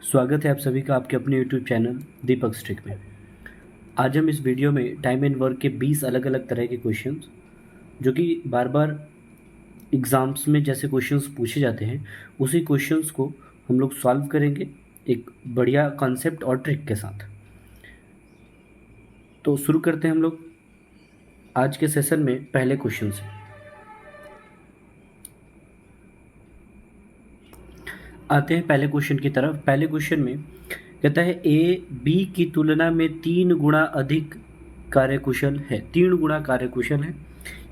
स्वागत है आप सभी का आपके अपने YouTube चैनल दीपक स्ट्रिक में। आज हम इस वीडियो में टाइम एंड वर्क के 20 अलग अलग तरह के क्वेश्चंस जो कि बार बार एग्ज़ाम्स में जैसे क्वेश्चंस पूछे जाते हैं उसी क्वेश्चंस को हम लोग सॉल्व करेंगे एक बढ़िया कॉन्सेप्ट और ट्रिक के साथ। तो शुरू करते हैं हम लोग आज के सेशन में पहले क्वेश्चन से। आते हैं पहले क्वेश्चन की तरफ। पहले क्वेश्चन में कहता है ए बी की तुलना में 3 गुना अधिक कार्यकुशल है। 3 गुना कार्यकुशल है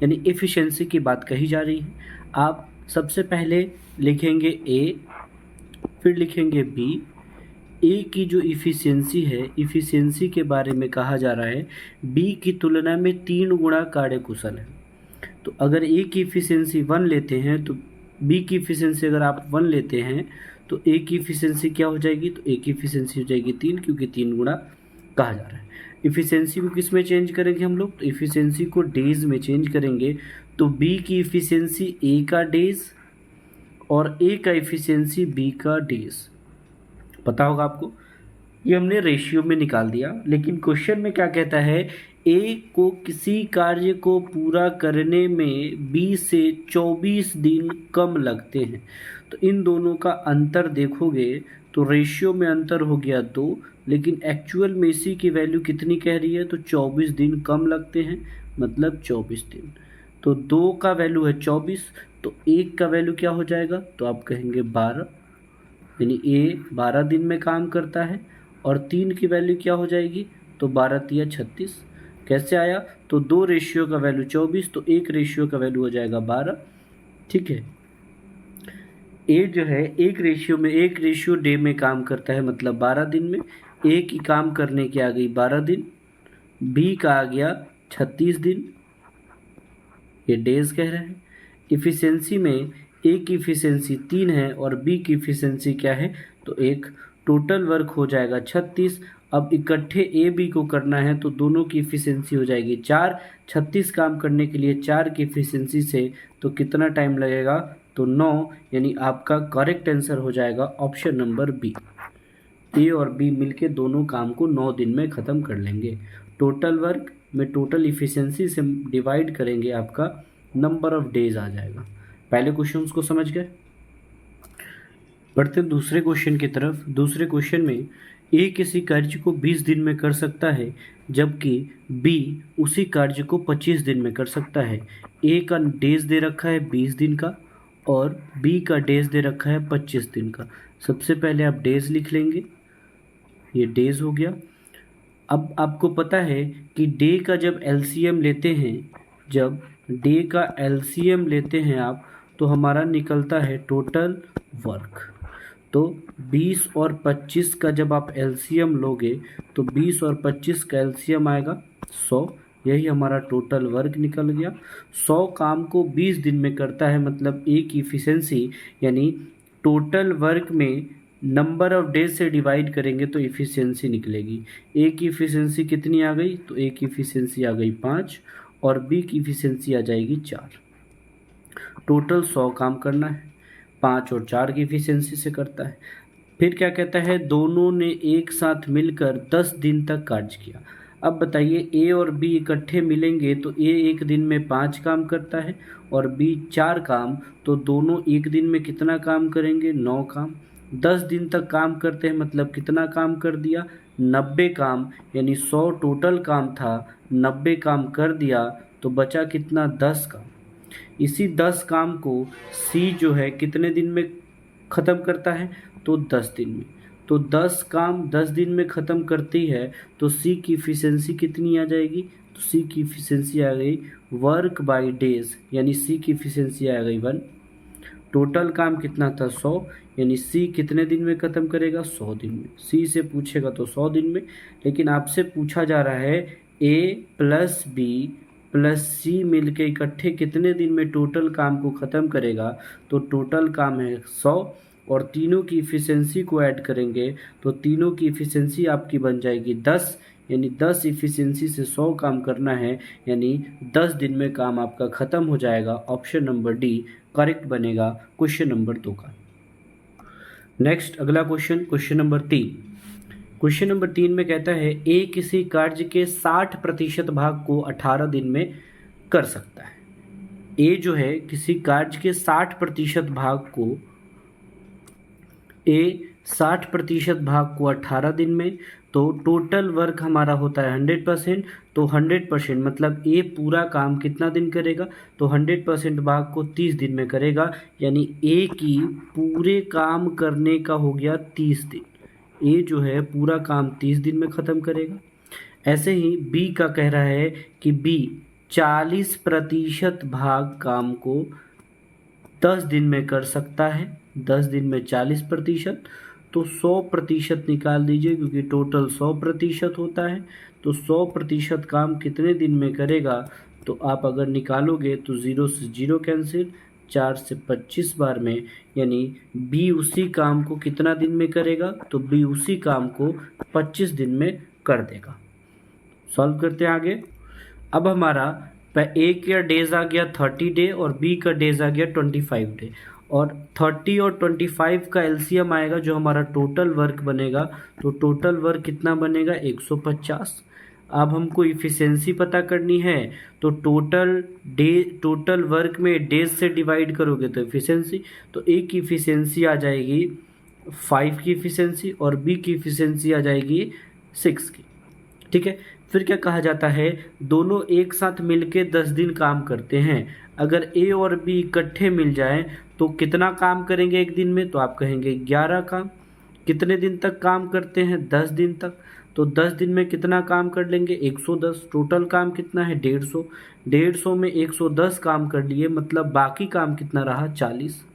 यानी एफिशिएंसी की बात कही जा रही है। आप सबसे पहले लिखेंगे ए, फिर लिखेंगे बी। ए की जो इफ़िशियंसी है, इफ़िशियंसी के बारे में कहा जा रहा है बी की तुलना में 3 गुना कार्यकुशल है। तो अगर ए की इफ़िशियंसी 1 लेते हैं तो बी की इफ़िशियंसी अगर आप 1 लेते हैं तो ए की इफ़िशियंसी क्या हो जाएगी? तो ए की इफ़िशियंसी हो जाएगी 3, क्योंकि 3 गुना कहा जा रहा है। इफ़िशियंसी को किस में चेंज करेंगे हम लोग? तो इफ़िशियंसी को डेज में चेंज करेंगे। तो बी की इफ़िशियंसी ए का डेज और ए का इफ़िशियंसी बी का डेज पता होगा आपको। ये हमने रेशियो में निकाल दिया, लेकिन क्वेश्चन में क्या कहता है? ए को किसी कार्य को पूरा करने में 20 से 24 दिन कम लगते हैं। तो इन दोनों का अंतर देखोगे तो रेशियो में अंतर हो गया 2, लेकिन एक्चुअल में इसी की वैल्यू कितनी कह रही है? तो 24 दिन कम लगते हैं, मतलब 24 दिन। तो 2 का वैल्यू है 24, तो 1 का वैल्यू क्या हो जाएगा? तो आप कहेंगे 12, यानी ए 12 दिन में काम करता है। और 3 की वैल्यू क्या हो जाएगी? तो 12 तिया 36। कैसे आया? तो 2 रेशियो का वैल्यू 24, तो 1 रेशियो का वैल्यू हो जाएगा 12। ठीक है। ए जो है एक रेशियो डे में काम करता है, मतलब 12 दिन में। ए की काम करने की आ गई 12 दिन, बी का आ गया 36 दिन, ये डेज कह रहे हैं। इफ़िशियंसी में ए की इफ़िशियंसी 3 है और बी की इफ़िशियंसी क्या है? तो 1। टोटल वर्क हो जाएगा 36। अब इकट्ठे ए बी को करना है तो दोनों की इफ़िशियंसी हो जाएगी 4। 36 काम करने के लिए 4 की इफ़िशियंसी से तो कितना टाइम लगेगा? तो 9, यानी आपका करेक्ट आंसर हो जाएगा ऑप्शन नंबर बी। ए और बी मिलके दोनों काम को 9 दिन में ख़त्म कर लेंगे। टोटल वर्क में टोटल इफ़िशियंसी से डिवाइड करेंगे, आपका नंबर ऑफ डेज आ जाएगा। पहले क्वेश्चन को समझ गए। बढ़ते दूसरे क्वेश्चन की तरफ। दूसरे क्वेश्चन में ए किसी कार्य को 20 दिन में कर सकता है, जबकि बी उसी कार्य को 25 दिन में कर सकता है। ए का डेज दे रखा है 20 दिन का और बी का डेज दे रखा है 25 दिन का। सबसे पहले आप डेज लिख लेंगे, ये डेज हो गया। अब आपको पता है कि डे का जब एलसीएम लेते हैं, जब डे का एलसीएम लेते हैं आप, तो हमारा निकलता है टोटल वर्क। तो 20 और 25 का जब आप एलसीएम लोगे तो 20 और 25 का एलसीएम आएगा 100, यही हमारा टोटल वर्क निकल गया। 100 काम को 20 दिन में करता है, मतलब ए की इफ़िशियंसी यानी टोटल वर्क में नंबर ऑफ डेज से डिवाइड करेंगे तो इफ़िशियंसी निकलेगी। ए की इफ़िशियंसी कितनी आ गई? तो ए की इफ़िशियंसी आ गई 5 और बी की इफ़िशियंसी आ जाएगी 4। टोटल 100 काम करना है, 5 और 4 की इफ़िशियंसी से करता है। फिर क्या कहता है? दोनों ने एक साथ मिलकर 10 दिन तक कार्य किया। अब बताइए, ए और बी इकट्ठे मिलेंगे तो ए एक दिन में 5 काम करता है और बी 4 काम, तो दोनों एक दिन में कितना काम करेंगे? 9 काम। 10 दिन तक काम करते हैं, मतलब कितना काम कर दिया? 90 काम, यानी 100 टोटल काम था, 90 काम कर दिया तो बचा कितना? 10 काम। इसी 10 काम को सी जो है कितने दिन में ख़त्म करता है? तो 10 दिन में। तो 10 काम 10 दिन में ख़त्म करती है, तो सी की इफ़िशियंसी कितनी आ जाएगी? तो सी की इफ़िशियंसी आ गई वर्क बाय डेज, यानी सी की इफ़िशियंसी आ गई 1। टोटल काम कितना था? 100, यानी सी कितने दिन में ख़त्म करेगा? 100 दिन में। सी से पूछेगा तो 100 दिन में, लेकिन आपसे पूछा जा रहा है ए प्लस बी प्लस सी मिलके इकट्ठे कितने दिन में टोटल काम को ख़त्म करेगा? तो टोटल काम है 100 और तीनों की इफ़िशियंसी को ऐड करेंगे तो तीनों की इफ़िशियंसी आपकी बन जाएगी 10, यानी 10 इफ़िशियंसी से 100 काम करना है, यानी 10 दिन में काम आपका ख़त्म हो जाएगा। ऑप्शन नंबर डी करेक्ट बनेगा क्वेश्चन नंबर 2 का। नेक्स्ट अगला question, question number 3। Question number 3 में कहता है ए किसी कार्य के 60% भाग को 18 दिन में कर सकता है। ए जो है किसी कार्य के 60% भाग को 18 दिन में, तो टोटल वर्क हमारा होता है 100%। तो 100% मतलब ए पूरा काम कितना दिन करेगा, तो 100% भाग को 30 दिन में करेगा, यानी ए की पूरे काम करने का हो गया 30 दिन। ए जो है पूरा काम 30 दिन में ख़त्म करेगा। ऐसे ही बी का कह रहा है कि बी 40% भाग काम को 10 दिन में कर सकता है। 10 दिन में 40%, तो 100% निकाल दीजिए, क्योंकि टोटल 100% होता है। तो 100% काम कितने दिन में करेगा, तो आप अगर निकालोगे तो 0 से 0 कैंसिल, 4 से 25 बार में, यानी बी उसी काम को कितना दिन में करेगा, तो बी उसी काम को 25 दिन में कर देगा। सॉल्व करते हैं आगे। अब हमारा ए का डेज आ गया 30 डे और बी का डेज आ गया 25 डे, और 30 और 25 का एलसीएम आएगा जो हमारा टोटल वर्क बनेगा। तो टोटल वर्क कितना बनेगा, 150। अब हमको इफ़िशेंसी पता करनी है, तो टोटल वर्क में डेज से डिवाइड करोगे तो इफ़िशेंसी, तो ए की इफ़िशेंसी आ जाएगी 5 की इफ़िशेंसी और बी की इफ़िशेंसी आ जाएगी 6 की। ठीक है, फिर क्या कहा जाता है, दोनों एक साथ मिलके 10 दिन काम करते हैं। अगर ए और बी इकट्ठे मिल जाएं तो कितना काम करेंगे एक दिन में, तो आप कहेंगे 11 काम। कितने दिन तक काम करते हैं, 10 दिन तक। तो 10 दिन में कितना काम कर लेंगे, 110। टोटल काम कितना है, 150। 150 में 110 काम कर लिए, मतलब बाकी काम कितना रहा, 40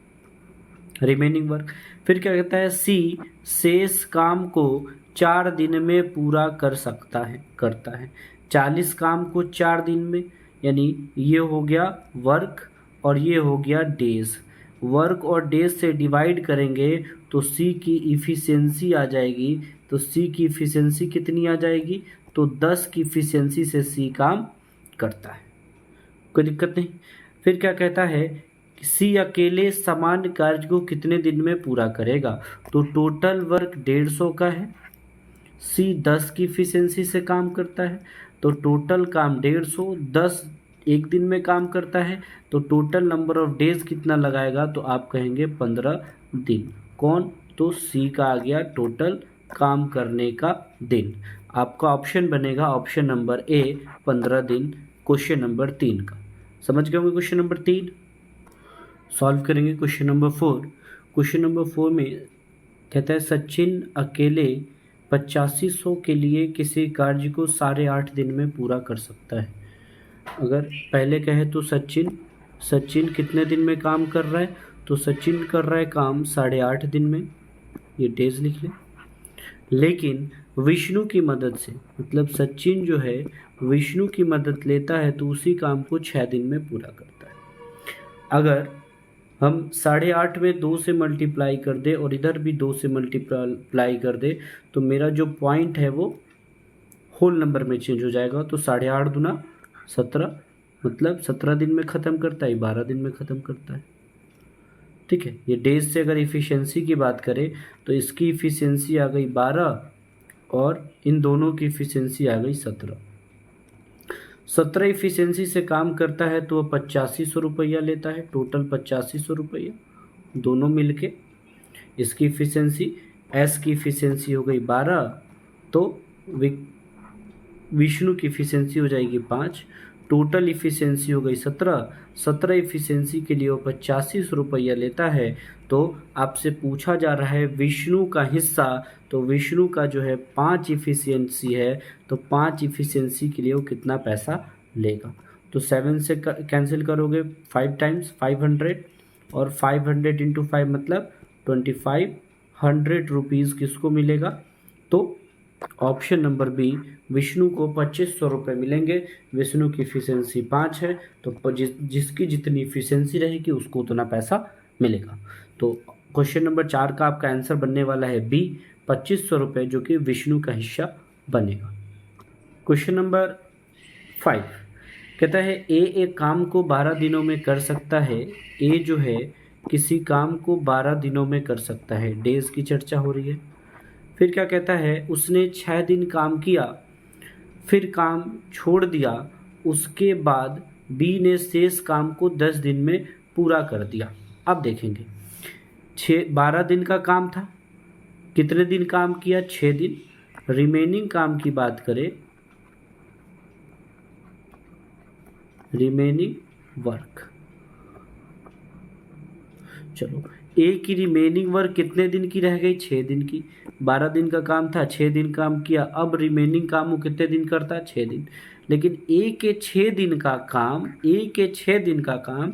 रिमेनिंग वर्क। फिर क्या कहता है, सी शेष काम को 4 दिन में पूरा करता है। 40 काम को 4 दिन में, यानी ये हो गया वर्क और ये हो गया डेज। वर्क और डेज से डिवाइड करेंगे तो सी की इफ़िशेंसी आ जाएगी। तो सी की इफ़िशेंसी कितनी आ जाएगी, तो 10 की इफ़िशेंसी से सी काम करता है, कोई दिक्कत नहीं। फिर क्या कहता है, सी अकेले समान कार्य को कितने दिन में पूरा करेगा, तो टोटल वर्क 150 का है। सी 10 की इफ़िशेंसी से काम करता है, तो टोटल काम 150, 10 एक दिन में काम करता है, तो टोटल नंबर ऑफ डेज कितना लगाएगा, तो आप कहेंगे 15 दिन। कौन, तो सी का आ गया टोटल काम करने का दिन। आपका ऑप्शन बनेगा ऑप्शन नंबर ए 15 दिन, क्वेश्चन नंबर 3 का। समझ गए होंगे क्वेश्चन नंबर 3। सॉल्व करेंगे क्वेश्चन नंबर 4। क्वेश्चन नंबर 4 में कहता है सचिन अकेले 8500 के लिए किसी कार्य को 8.5 दिन में पूरा कर सकता है। अगर पहले कहे तो सचिन कितने दिन में काम कर रहा है, तो सचिन कर रहा है काम 8.5 दिन में, ये डेज लिख लें। लेकिन विष्णु की मदद से, मतलब सचिन जो है विष्णु की मदद लेता है तो उसी काम को 6 दिन में पूरा करता है। अगर हम 8.5 में 2 से मल्टीप्लाई कर दे और इधर भी 2 से मल्टीप्लाई कर दे, तो मेरा जो पॉइंट है वो होल नंबर में चेंज हो जाएगा। तो 8.5 दूना 17, मतलब 17 दिन में ख़त्म करता है, 12 दिन में ख़त्म करता है। ठीक है, ये डेज से अगर इफ़िशेंसी की बात करें तो इसकी इफ़िशेंसी आ गई 12 और इन दोनों की इफ़िशेंसी आ गई 17। 17 इफ़िशेंसी से काम करता है तो वह 8500 रुपया लेता है, टोटल 8500 रुपया दोनों मिलके। इसकी इफ़िशेंसी, एस की इफ़िशेंसी हो गई 12, तो विष्णु की इफ़िशेंसी हो जाएगी 5, टोटल इफ़िशेंसी हो गई 17। 17 इफ़िशेंसी के लिए वो 8500 रुपया लेता है। तो आपसे पूछा जा रहा है विष्णु का हिस्सा, तो विष्णु का जो है 5 इफ़िशेंसी है, तो 5 इफ़िशेंसी के लिए वो कितना पैसा लेगा। तो 7 से कैंसिल करोगे 5 टाइम्स 500, और 500 इंटू 5 मतलब 2500 रुपीज़ किसको मिलेगा, तो ऑप्शन नंबर बी विष्णु को 2500 रुपये मिलेंगे। विष्णु की इफ़िशेंसी 5 है, तो जिसकी जितनी इफ़िशेंसी रहेगी उसको उतना पैसा मिलेगा। तो क्वेश्चन नंबर 4 का आपका आंसर बनने वाला है बी 2500 रुपये, जो कि विष्णु का हिस्सा बनेगा। क्वेश्चन नंबर 5 कहता है ए एक काम को 12 दिनों में कर सकता है। ए जो है किसी काम को 12 दिनों में कर सकता है, डेज की चर्चा हो रही है। फिर क्या कहता है, उसने 6 दिन काम किया, फिर काम छोड़ दिया, उसके बाद बी ने शेष काम को 10 दिन में पूरा कर दिया। अब देखेंगे 12 दिन का काम था, कितने दिन काम किया, 6 दिन। रिमेनिंग काम की बात करें, रिमेनिंग वर्क, चलो ए की रिमेनिंग वर्क कितने दिन की रह गई, 6 दिन की। 12 दिन का काम था, 6 दिन काम किया, अब रिमेनिंग काम वो कितने दिन करता है, 6 दिन। लेकिन ए के 6 दिन का काम, ए के 6 दिन का काम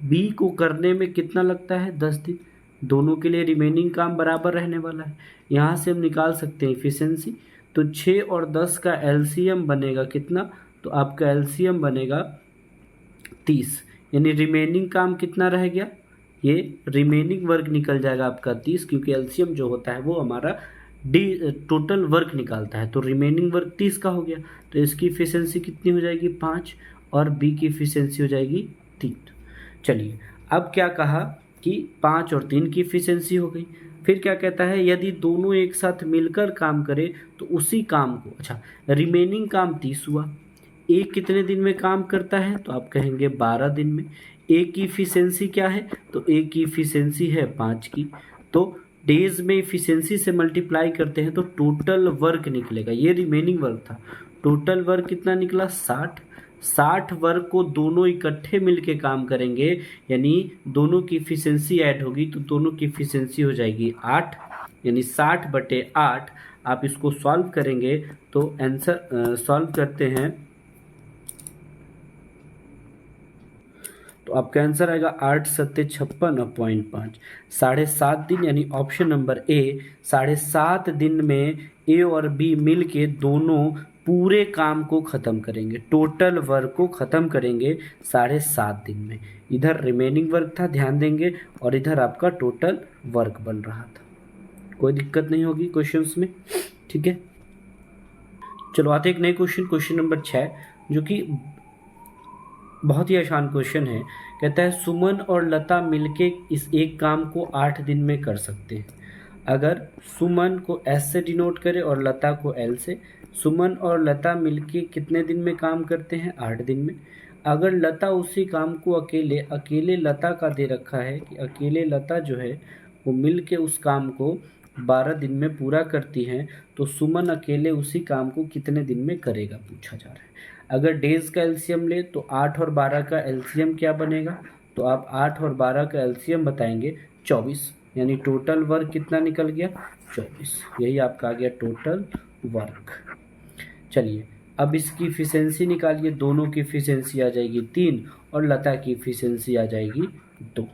बी को करने में कितना लगता है, 10 दिन। दोनों के लिए रिमेनिंग काम बराबर रहने वाला है। यहाँ से हम निकाल सकते हैं इफिशिएंसी। तो 6 और 10 का एलसीएम बनेगा कितना, तो आपका एलसीएम बनेगा 30, यानी रिमेनिंग काम कितना रह गया, ये रिमेनिंग वर्क निकल जाएगा आपका 30, क्योंकि एलसीएम जो होता है वो हमारा टोटल वर्क निकालता है। तो रिमेनिंग वर्क 30 का हो गया, तो इसकी इफिशिएंसी कितनी हो जाएगी, 5, और बी की इफिशिएंसी हो जाएगी 3। चलिए अब क्या कहा कि 5 और 3 की इफिशिएंसी हो गई। फिर क्या कहता है, यदि दोनों एक साथ मिलकर काम करे तो उसी काम को, अच्छा रिमेनिंग काम 30 हुआ, एक कितने दिन में काम करता है, तो आप कहेंगे 12 दिन में। एक की इफिशिएंसी क्या है, तो एक की इफिशिएंसी है 5 की, तो डेज में इफिशिएंसी से मल्टीप्लाई करते हैं तो टोटल वर्क निकलेगा। ये रिमेनिंग वर्क था, टोटल वर्क कितना निकला, 60 वर्क को दोनों इकट्ठे मिलके काम करेंगे, यानी दोनों की इफिशिएंसी ऐड होगी, तो दोनों की इफिशिएंसी हो जाएगी 8, यानी 60/8। आप इसको सॉल्व करेंगे तो आंसर सॉल्व करते हैं तो आपका आंसर आएगा 8 सत्ते 56.5, 7.5 दिन, यानी ऑप्शन नंबर ए 7.5 दिन में ए और बी मिल के दोनों पूरे काम को ख़त्म करेंगे, टोटल वर्क को ख़त्म करेंगे 7.5 दिन में। इधर रिमेनिंग वर्क था, ध्यान देंगे, और इधर आपका टोटल वर्क बन रहा था। कोई दिक्कत नहीं होगी क्वेश्चंस में, ठीक है। चलो आते एक नए क्वेश्चन नंबर 6, जो कि बहुत ही आसान क्वेश्चन है। कहता है सुमन और लता मिलके इस एक काम को 8 दिन में कर सकते हैं। अगर सुमन को एस से डिनोट करें और लता को एल से, सुमन और लता मिलके कितने दिन में काम करते हैं, 8 दिन में। अगर लता उसी काम को अकेले लता का दे रखा है कि अकेले लता जो है वो मिल के उस काम को 12 दिन में पूरा करती हैं, तो सुमन अकेले उसी काम को कितने दिन में करेगा, पूछा जा रहा है। अगर डेज का एलसीएम ले तो 8 और 12 का एलसीएम क्या बनेगा, तो आप 8 और 12 का एलसीएम बताएंगे 24, यानी टोटल वर्क कितना निकल गया, 24। यही आपका आ गया टोटल वर्क। चलिए अब इसकी इफिशिएंसी निकालिए, दोनों की इफिशिएंसी आ जाएगी 3 और लता की इफिशिएंसी आ जाएगी 2।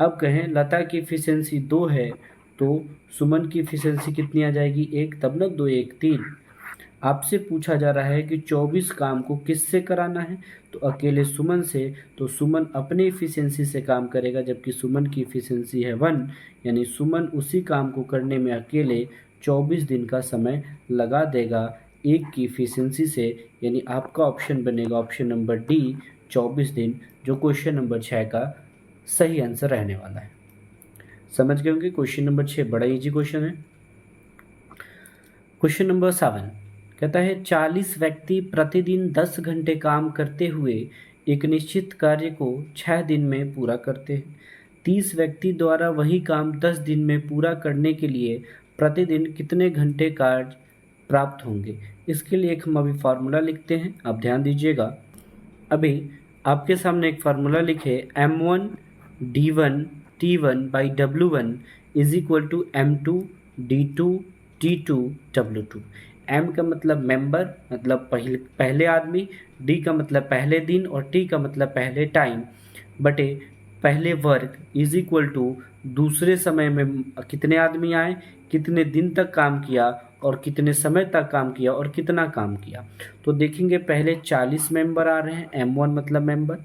अब कहें लता की इफिशिएंसी 2 है तो सुमन की इफिशिएंसी कितनी आ जाएगी, 1, तब ना 2 1 3। आपसे पूछा जा रहा है कि 24 काम को किससे कराना है, तो अकेले सुमन से, तो सुमन अपने इफिशिएंसी से काम करेगा, जबकि सुमन की इफिशिएंसी है 1, यानी सुमन उसी काम को करने में अकेले 24 दिन का समय लगा देगा एक की इफिशिएंसी से, यानी आपका ऑप्शन बनेगा ऑप्शन नंबर डी 24 दिन, जो क्वेश्चन नंबर 6 का सही आंसर रहने वाला है। समझ गए होंगे, क्वेश्चन नंबर 6 बड़ा इजी क्वेश्चन है। क्वेश्चन नंबर 7 कहता है 40 व्यक्ति प्रतिदिन 10 घंटे काम करते हुए एक निश्चित कार्य को 6 दिन में पूरा करते हैं। 30 व्यक्ति द्वारा वही काम 10 दिन में पूरा करने के लिए प्रतिदिन कितने घंटे कार्य प्राप्त होंगे। इसके लिए हम अभी फार्मूला लिखते हैं, आप ध्यान दीजिएगा। अभी आपके सामने एक फार्मूला लिखे, M1 D1 T1 by W1 is equal to M2 D2 T2 W2। M का मतलब मेंबर, मतलब पहले आदमी, D का मतलब पहले दिन, और T का मतलब पहले टाइम बटे पहले वर्क इज इक्वल टू दूसरे समय में कितने आदमी आए, कितने दिन तक काम किया, और कितने समय तक काम किया, और कितना काम किया। तो देखेंगे पहले 40 मेंबर आ रहे हैं, M1 मतलब मेंबर,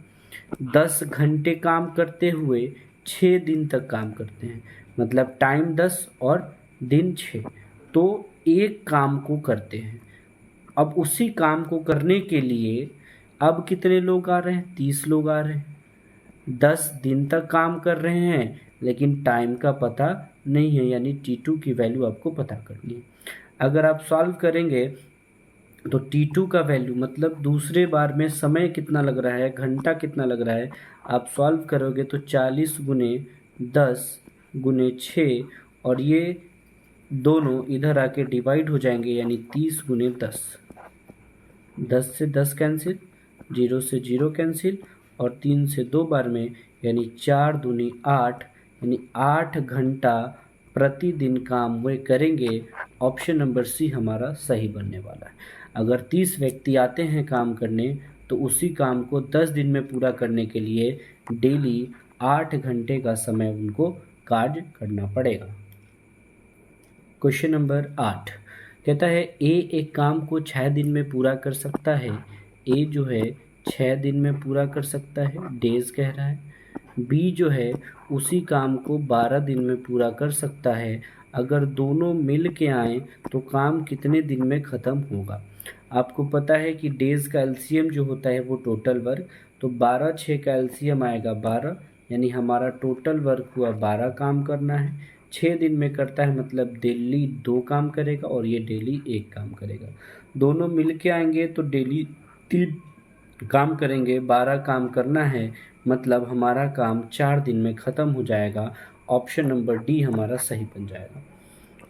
10 घंटे काम करते हुए 6 दिन तक काम करते हैं, मतलब टाइम 10 और दिन 6, तो एक काम को करते हैं। अब उसी काम को करने के लिए अब कितने लोग आ रहे हैं, 30 लोग आ रहे हैं। 10 दिन तक काम कर रहे हैं, लेकिन टाइम का पता नहीं है, यानी T2 की वैल्यू आपको पता करनी है। अगर आप सॉल्व करेंगे तो T2 का वैल्यू मतलब दूसरे बार में समय कितना लग रहा है, घंटा कितना लग रहा है, आप सॉल्व करोगे तो 40 गुने 10 गुने 6, और ये दोनों इधर आके डिवाइड हो जाएंगे, यानी 30 गुने 10। 10 से 10 कैंसिल, 0 से 0 कैंसिल, और 3 से 2 बार में, यानी 4 दूनी 8, यानी 8 घंटा प्रतिदिन काम वे करेंगे। ऑप्शन नंबर सी हमारा सही बनने वाला है। अगर 30 व्यक्ति आते हैं काम करने, तो उसी काम को 10 दिन में पूरा करने के लिए डेली 8 घंटे का समय उनको कार्य करना पड़ेगा। क्वेश्चन नंबर 8 कहता है ए एक काम को 6 दिन में पूरा कर सकता है। ए जो है 6 दिन में पूरा कर सकता है, डेज कह रहा है। बी जो है उसी काम को 12 दिन में पूरा कर सकता है। अगर दोनों मिल के आए तो काम कितने दिन में ख़त्म होगा। आपको पता है कि डेज का एलसीएम जो होता है वो टोटल वर्क, तो 12 6 का एलसीएम आएगा 12, यानी हमारा टोटल वर्क हुआ 12 काम करना है। 6 दिन में करता है मतलब डेली 2 काम करेगा और ये डेली 1 काम करेगा। दोनों मिल के आएंगे तो डेली 3 काम करेंगे, 12 काम करना है मतलब हमारा काम 4 दिन में ख़त्म हो जाएगा। ऑप्शन नंबर डी हमारा सही बन जाएगा।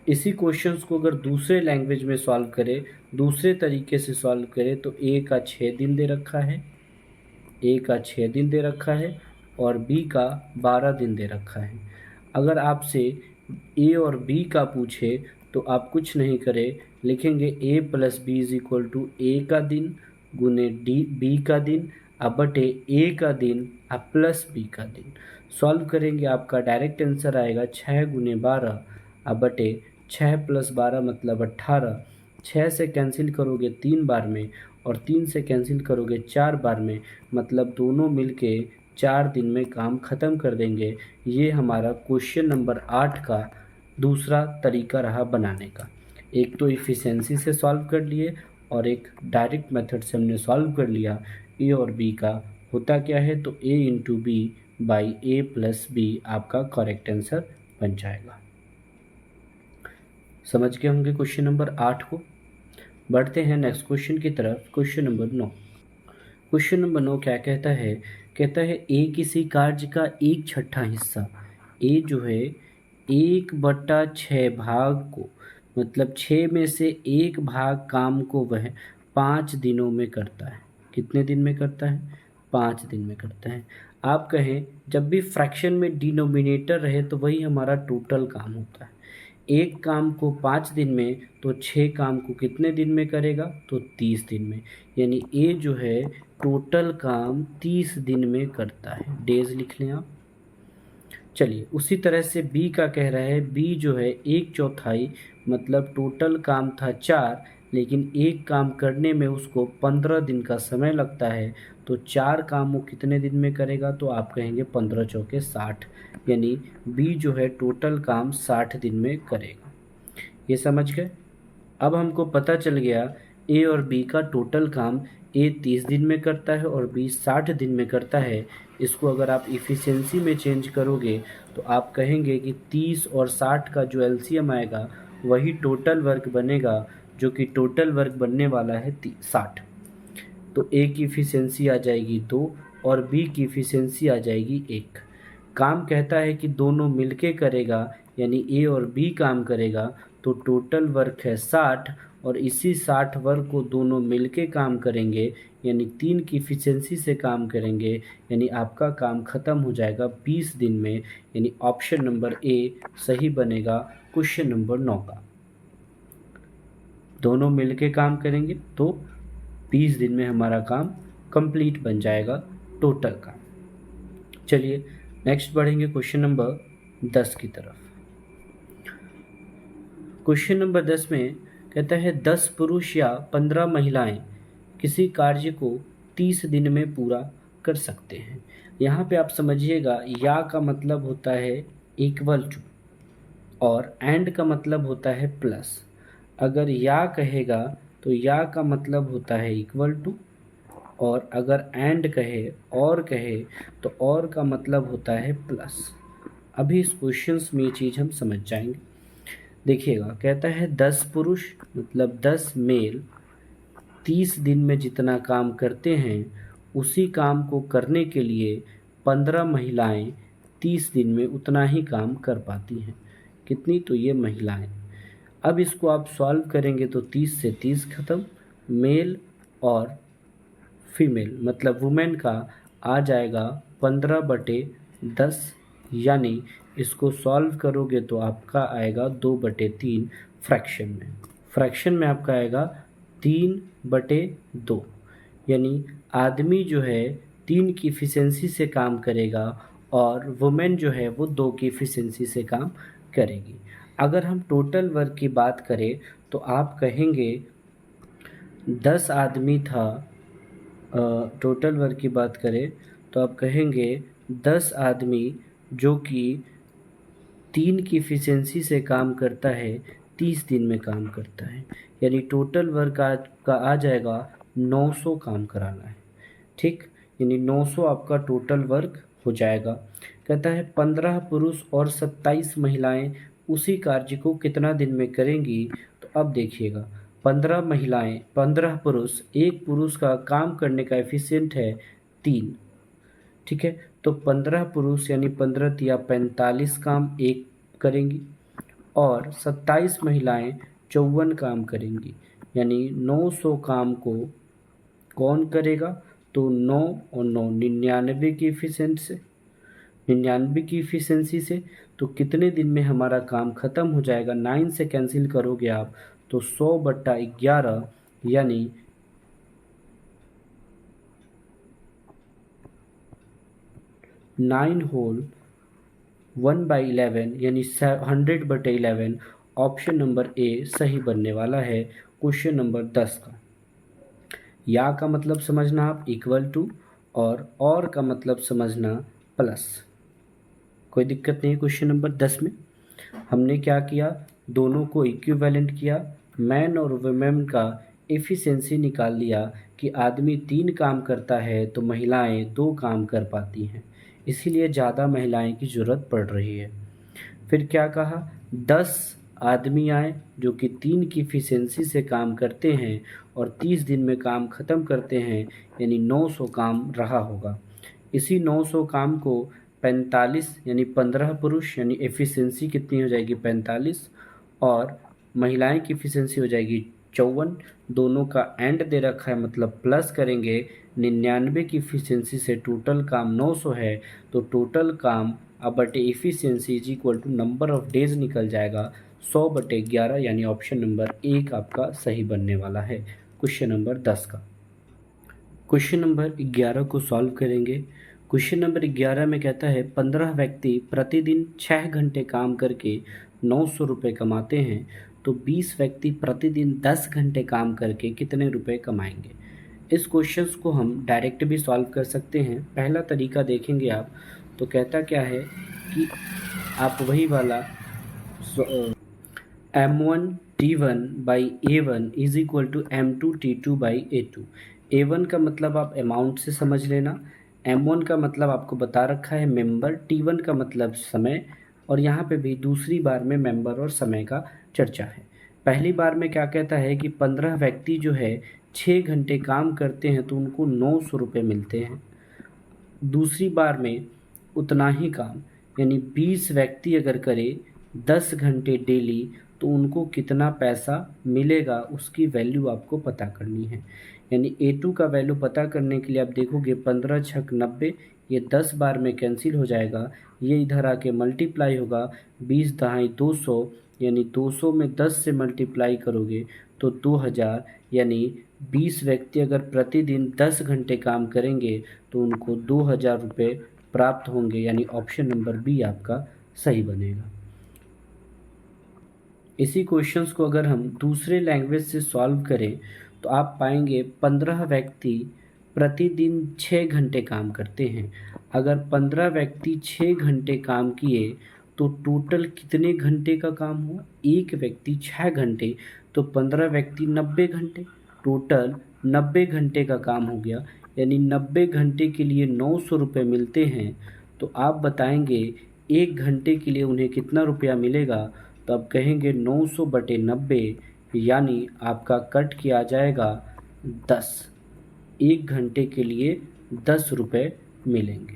इसी क्वेश्चंस को अगर दूसरे लैंग्वेज में सॉल्व करें, दूसरे तरीके से सॉल्व करें, तो ए का 6 दिन दे रखा है, ए का 6 दिन दे रखा है और बी का 12 दिन दे रखा है। अगर आपसे ए और बी का पूछे तो आप कुछ नहीं करें, लिखेंगे A plus B is equal to A का दिन गुने डी बी का दिन अब बटे ए का दिन अब प्लस बी का दिन। सॉल्व करेंगे आपका डायरेक्ट आंसर आएगा 6 गुने 12 अब बटे 6 प्लस 12 मतलब 18। 6 से कैंसिल करोगे 3 बार में और 3 से कैंसिल करोगे 4 बार में, मतलब दोनों मिलके 4 दिन में काम ख़त्म कर देंगे। ये हमारा क्वेश्चन नंबर 8 का दूसरा तरीका रहा बनाने का। एक तो इफ़िशेंसी से सॉल्व कर लिए और एक डायरेक्ट मेथड से हमने सॉल्व कर लिया। ए और बी का होता क्या है, तो A into B by A plus B आपका करेक्ट आंसर बन जाएगा। समझ गए होंगे क्वेश्चन नंबर 8 को। बढ़ते हैं नेक्स्ट क्वेश्चन की तरफ। Question number 9। क्वेश्चन नंबर 9 क्या कहता है, कहता है ए किसी कार्य का 1/6 हिस्सा, ए जो है 1/6 भाग को मतलब 6 में से 1 भाग काम को वह 5 दिनों में करता है। कितने दिन में करता है, 5 दिन में करता है। आप कहें जब भी फ्रैक्शन में डिनोमिनेटर रहे तो वही हमारा टोटल काम होता है। एक काम को 5 दिन में तो 6 काम को कितने दिन में करेगा, तो 30 दिन में, यानी ए जो है टोटल काम 30 दिन में करता है। डेज लिख लें आप। चलिए उसी तरह से बी का कह रहा है, बी जो है 1/4 मतलब टोटल काम था 4, लेकिन एक काम करने में उसको 15 दिन का समय लगता है, तो 4 काम वो कितने दिन में करेगा, तो आप कहेंगे 15 चौके 60, यानी बी जो है टोटल काम 60 दिन में करेगा। ये समझ गए। अब हमको पता चल गया ए और बी का टोटल काम, ए 30 दिन में करता है और बी 60 दिन में करता है। इसको अगर आप इफ़िशेंसी में चेंज करोगे तो आप कहेंगे कि 30 और 60 का जो एलसीएम आएगा वही टोटल वर्क बनेगा, जो कि टोटल वर्क बनने वाला है 60। तो ए की इफ़िशेंसी आ जाएगी 2 और बी की इफ़िशेंसी आ जाएगी 1। काम कहता है कि दोनों मिलके करेगा, यानी ए और बी काम करेगा, तो टोटल वर्क है 60 और इसी 60 वर्क को दोनों मिलके काम करेंगे, यानी 3 की इफ़िशेंसी से काम करेंगे, यानी आपका काम ख़त्म हो जाएगा 20 दिन में, यानी ऑप्शन नंबर ए सही बनेगा क्वेश्चन नंबर 9 का। दोनों मिलके काम करेंगे तो 20 दिन में हमारा काम कंप्लीट बन जाएगा टोटल काम। चलिए नेक्स्ट बढ़ेंगे क्वेश्चन नंबर 10 की तरफ। क्वेश्चन नंबर 10 में कहता है 10 पुरुष या 15 महिलाएं किसी कार्य को 30 दिन में पूरा कर सकते हैं। यहाँ पे आप समझिएगा, या का मतलब होता है इक्वल टू और एंड का मतलब होता है प्लस। अगर या कहेगा तो या का मतलब होता है इक्वल टू और अगर एंड कहे और कहे तो और का मतलब होता है प्लस। अभी इस क्वेश्चंस में ये चीज़ हम समझ जाएंगे। देखिएगा, कहता है 10 पुरुष मतलब 10 मेल 30 दिन में जितना काम करते हैं उसी काम को करने के लिए 15 महिलाएं 30 दिन में उतना ही काम कर पाती हैं। कितनी? तो ये महिलाएं। अब इसको आप सॉल्व करेंगे तो 30 से 30 खत्म, मेल और फीमेल मतलब वुमेन का आ जाएगा 15/10, यानी इसको सॉल्व करोगे तो आपका आएगा 2/3 फ्रैक्शन में। फ्रैक्शन में आपका आएगा 3/2, यानी आदमी जो है 3 की इफिशिएंसी से काम करेगा और वुमेन जो है वो 2 की इफिशिएंसी से काम करेगी। अगर हम टोटल वर्क की बात करें तो आप कहेंगे 10 आदमी था, टोटल वर्क की बात करें तो आप कहेंगे 10 आदमी जो कि 3 की इफिशिएंसी से काम करता है 30 दिन में काम करता है, यानी टोटल वर्क का आ जाएगा 900 काम कराना है। ठीक, यानी 900 आपका टोटल वर्क हो जाएगा। कहता है 15 पुरुष और 27 महिलाएं उसी कार्य को कितना दिन में करेंगी? तो अब देखिएगा, 15 महिलाएं 15 पुरुष, एक पुरुष का काम करने का एफिशिएंट है 3। ठीक है, तो 15 पुरुष यानी 15 तिया 45 काम एक करेंगी और 27 महिलाएं 54 काम करेंगी, यानी 900 काम को कौन करेगा? तो 9 और 9 99 की इफिशिएंट से 99 की इफिशिएंसी से तो कितने दिन में हमारा काम ख़त्म हो जाएगा? 9 से कैंसिल करोगे आप तो 100/11, यानी 9 होल 1/11 यानी 100/11। ऑप्शन नंबर ए सही बनने वाला है क्वेश्चन नंबर 10 का। या का मतलब समझना आप इक्वल टू और का मतलब समझना प्लस। कोई दिक्कत नहीं। क्वेश्चन नंबर 10 में हमने क्या किया? दोनों को इक्विवेलेंट किया, मैन और वुमेन का एफिशिएंसी निकाल लिया कि आदमी 3 काम करता है तो महिलाएं 2 काम कर पाती हैं, इसीलिए ज़्यादा महिलाएं की ज़रूरत पड़ रही है। फिर क्या कहा? 10 आदमी आए जो कि 3 की इफिशिएंसी से काम करते हैं और 30 दिन में काम ख़त्म करते हैं, यानी 900 काम रहा होगा। इसी 900 काम को 45 यानी 15 पुरुष यानी एफिशिएंसी कितनी हो जाएगी? 45 और महिलाएं की एफिशिएंसी हो जाएगी 54। दोनों का एंड दे रखा है मतलब प्लस करेंगे। 99 की एफिशिएंसी से टोटल काम 900 है तो टोटल काम बटे efficiency is equal to number of days निकल जाएगा 100/11, यानी ऑप्शन नंबर 1 आपका सही बनने वाला है क्वेश्चन नंबर 10 का। क्वेश्चन नंबर 11 को सॉल्व करेंगे। क्वेश्चन नंबर 11 में कहता है 15 व्यक्ति प्रतिदिन 6 घंटे काम करके 900 रुपये कमाते हैं तो 20 व्यक्ति प्रतिदिन 10 घंटे काम करके कितने रुपए कमाएंगे? इस क्वेश्चंस को हम डायरेक्ट भी सॉल्व कर सकते हैं। पहला तरीका देखेंगे आप तो कहता क्या है कि आप वही वाला M1T1/A1 is equal to M2T2/A2। A1 का मतलब आप अमाउंट से समझ लेना, M1 का मतलब आपको बता रखा है मेंबर, T1 का मतलब समय, और यहाँ पे भी दूसरी बार में मेंबर और समय का चर्चा है। पहली बार में क्या कहता है कि 15 व्यक्ति जो है 6 घंटे काम करते हैं तो उनको 900 रुपये मिलते हैं। दूसरी बार में उतना ही काम यानी 20 व्यक्ति अगर करे 10 घंटे डेली तो उनको कितना पैसा मिलेगा, उसकी वैल्यू आपको पता करनी है। यानी A2 का वैल्यू पता करने के लिए आप देखोगे 15 छक 90, ये 10 बार में कैंसिल हो जाएगा, ये इधर आके मल्टीप्लाई होगा 20 दहाई 200, यानी 200 में 10 से मल्टीप्लाई करोगे तो 2000, यानी 20 व्यक्ति अगर प्रतिदिन 10 घंटे काम करेंगे तो उनको 2000 रुपये प्राप्त होंगे, यानी ऑप्शन नंबर बी आपका सही बनेगा। इसी क्वेश्चंस को अगर हम दूसरे लैंग्वेज से सॉल्व करें तो आप पाएंगे 15 व्यक्ति प्रतिदिन 6 घंटे काम करते हैं। अगर 15 व्यक्ति 6 घंटे काम किए तो टोटल कितने घंटे का काम हुआ? एक व्यक्ति 6 घंटे तो 15 व्यक्ति 90 घंटे, टोटल 90 घंटे का काम हो गया। यानी 90 घंटे के लिए 900 रुपये मिलते हैं, तो आप बताएंगे 1 घंटे के लिए उन्हें कितना रुपया मिलेगा। तो आप कहेंगे 900/90, यानी आपका कट किया जाएगा 10। 1 घंटे के लिए 10 रुपये मिलेंगे।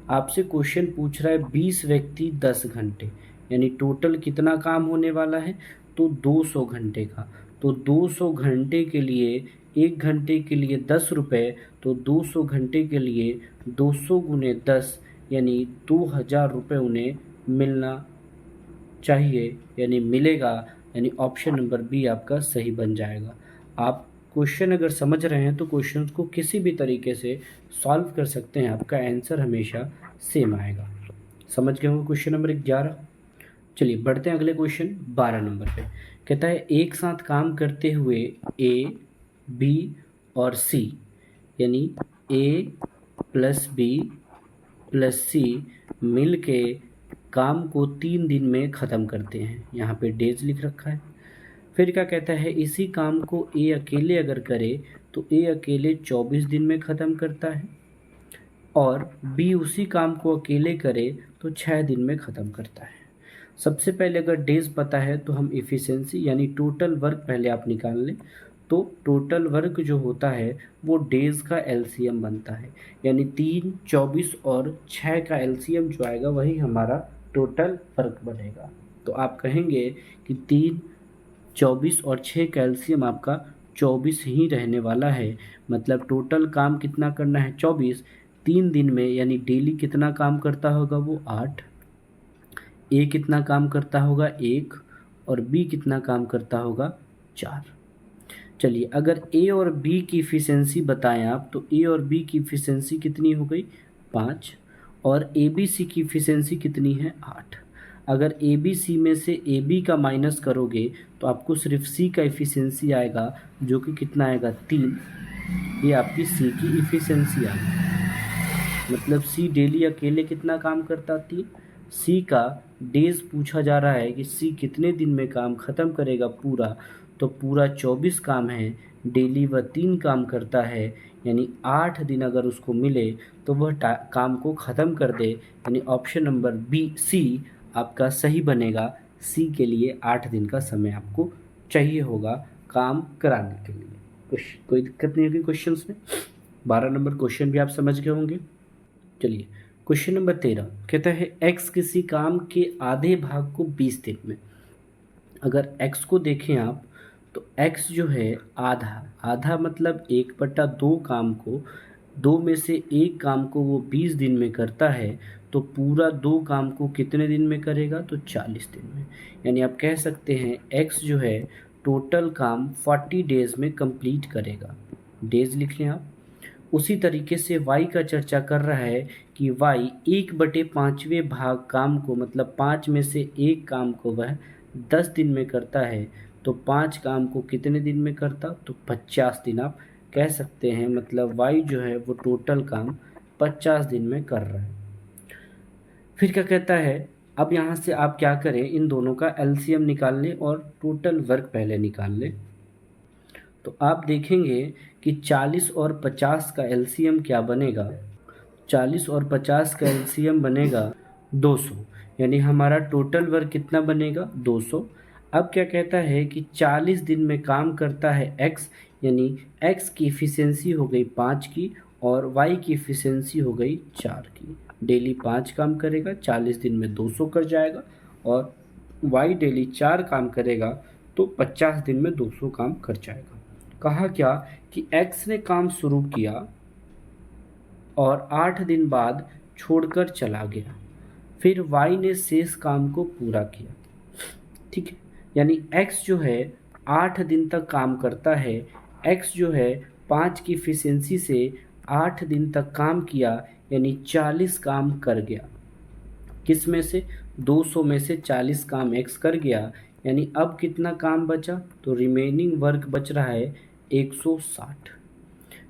आपसे क्वेश्चन पूछ रहा है 20 व्यक्ति 10 घंटे, यानी टोटल कितना काम होने वाला है, तो 200 घंटे का। तो 200 घंटे के लिए 1 घंटे के लिए 10 रुपये, तो 200 घंटे के लिए 200 × 10 यानी 2000 रुपये उन्हें मिलना चाहिए, यानी मिलेगा। यानी ऑप्शन नंबर बी आपका सही बन जाएगा। आप क्वेश्चन अगर समझ रहे हैं तो क्वेश्चन को किसी भी तरीके से सॉल्व कर सकते हैं, आपका आंसर हमेशा सेम आएगा। समझ गए होंगे क्वेश्चन नंबर 11। चलिए बढ़ते हैं अगले क्वेश्चन 12 नंबर पे। कहता है एक साथ काम करते हुए ए, बी और सी, यानी ए प्लस बी प्लस सी मिल के काम को 3 दिन में ख़त्म करते हैं। यहाँ पे डेज लिख रखा है। फिर क्या कहता है, इसी काम को ए अकेले अगर करे तो ए अकेले 24 दिन में ख़त्म करता है, और बी उसी काम को अकेले करे तो 6 दिन में ख़त्म करता है। सबसे पहले अगर डेज पता है तो हम इफ़िशेंसी यानी टोटल वर्क पहले आप निकाल लें। तो टोटल वर्क जो होता है वो डेज का एलसीएम बनता है, यानी 3, 24 और 6 का एलसीएम जो आएगा वही हमारा टोटल वर्क बनेगा। तो आप कहेंगे कि 3, 24 और 6 का एलसीएम आपका 24 ही रहने वाला है। मतलब टोटल काम कितना करना है 24, 3 दिन में, यानी डेली कितना काम करता होगा वो 8। ए कितना काम करता होगा 1, और बी कितना काम करता होगा 4। चलिए अगर ए और बी की इफ़िशेंसी बताएं आप, तो ए और बी की इफ़िशेंसी कितनी हो गई 5, और ए बी सी की इफ़िशेंसी कितनी है 8। अगर ए बी सी में से ए बी का माइनस करोगे तो आपको सिर्फ सी का इफ़िशेंसी आएगा, जो कि कितना आएगा 3। ये आपकी सी की इफ़िशेंसी आ गई। मतलब सी डेली अकेले कितना काम करता 3। सी का डेज पूछा जा रहा है कि सी कितने दिन में काम ख़त्म करेगा पूरा, तो पूरा 24 काम है, डेली वह 3 काम करता है, यानी 8 दिन अगर उसको मिले तो वह काम को ख़त्म कर दे। यानी ऑप्शन नंबर बी सी आपका सही बनेगा। सी के लिए 8 दिन का समय आपको चाहिए होगा काम कराने के लिए। कोई दिक्कत नहीं होगी क्वेश्चन में। 12 नंबर क्वेश्चन भी आप समझ गए होंगे। चलिए क्वेश्चन नंबर 13 कहता है एक्स किसी काम के आधे भाग को 20 दिन में। अगर एक्स को देखें आप, तो एक्स जो है आधा मतलब 1/2 काम को, 2 में से 1 काम को वो 20 दिन में करता है, तो पूरा 2 काम को कितने दिन में करेगा, तो 40 दिन में। यानी आप कह सकते हैं एक्स जो है टोटल काम 40 डेज़ में कंप्लीट करेगा। डेज़ लिख लें आप। उसी तरीके से y का चर्चा कर रहा है कि y 1/5वें भाग काम को, मतलब 5 में से 1 काम को वह 10 दिन में करता है, तो 5 काम को कितने दिन में करता, तो 50 दिन आप कह सकते हैं। मतलब y जो है वो टोटल काम 50 दिन में कर रहा है। फिर क्या कहता है, अब यहाँ से आप क्या करें, इन दोनों का एलसीएम निकाल लें और टोटल वर्क पहले निकाल लें। तो आप देखेंगे कि 40 और 50 का एलसीएम क्या बनेगा। 40 और 50 का एलसीएम बनेगा 200, यानी हमारा टोटल वर्क कितना बनेगा 200। अब क्या कहता है कि 40 दिन में काम करता है x, यानी x की इफ़िशेंसी हो गई 5 की और y की इफ़िशेंसी हो गई 4 की। डेली 5 काम करेगा, 40 दिन में 200 कर जाएगा, और y डेली 4 काम करेगा तो 50 दिन में 200 काम कर जाएगा। कहा क्या कि x ने काम शुरू किया और 8 दिन बाद छोड़कर चला गया, फिर y ने शेष काम को पूरा किया। ठीक है, यानी x जो है 8 दिन तक काम करता है। x जो है 5 की इफ़िशेंसी से 8 दिन तक काम किया, यानी 40 काम कर गया। किस में से, 200 में से 40 काम x कर गया, यानी अब कितना काम बचा, तो रिमेनिंग वर्क बच रहा है 160।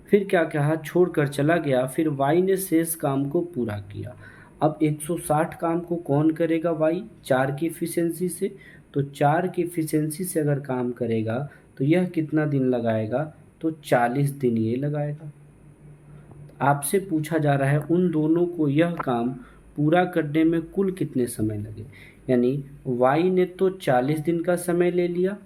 फिर क्या कहा, छोड़कर चला गया, फिर y ने शेष काम को पूरा किया। अब 160 काम को कौन करेगा, y 4 की इफ़िशेंसी से। तो 4 की इफ़िशेंसी से अगर काम करेगा तो यह कितना दिन लगाएगा, तो 40 दिन ये लगाएगा। आपसे पूछा जा रहा है उन दोनों को यह काम पूरा करने में कुल कितने समय लगे। यानी y ने तो 40 दिन का समय ले लिया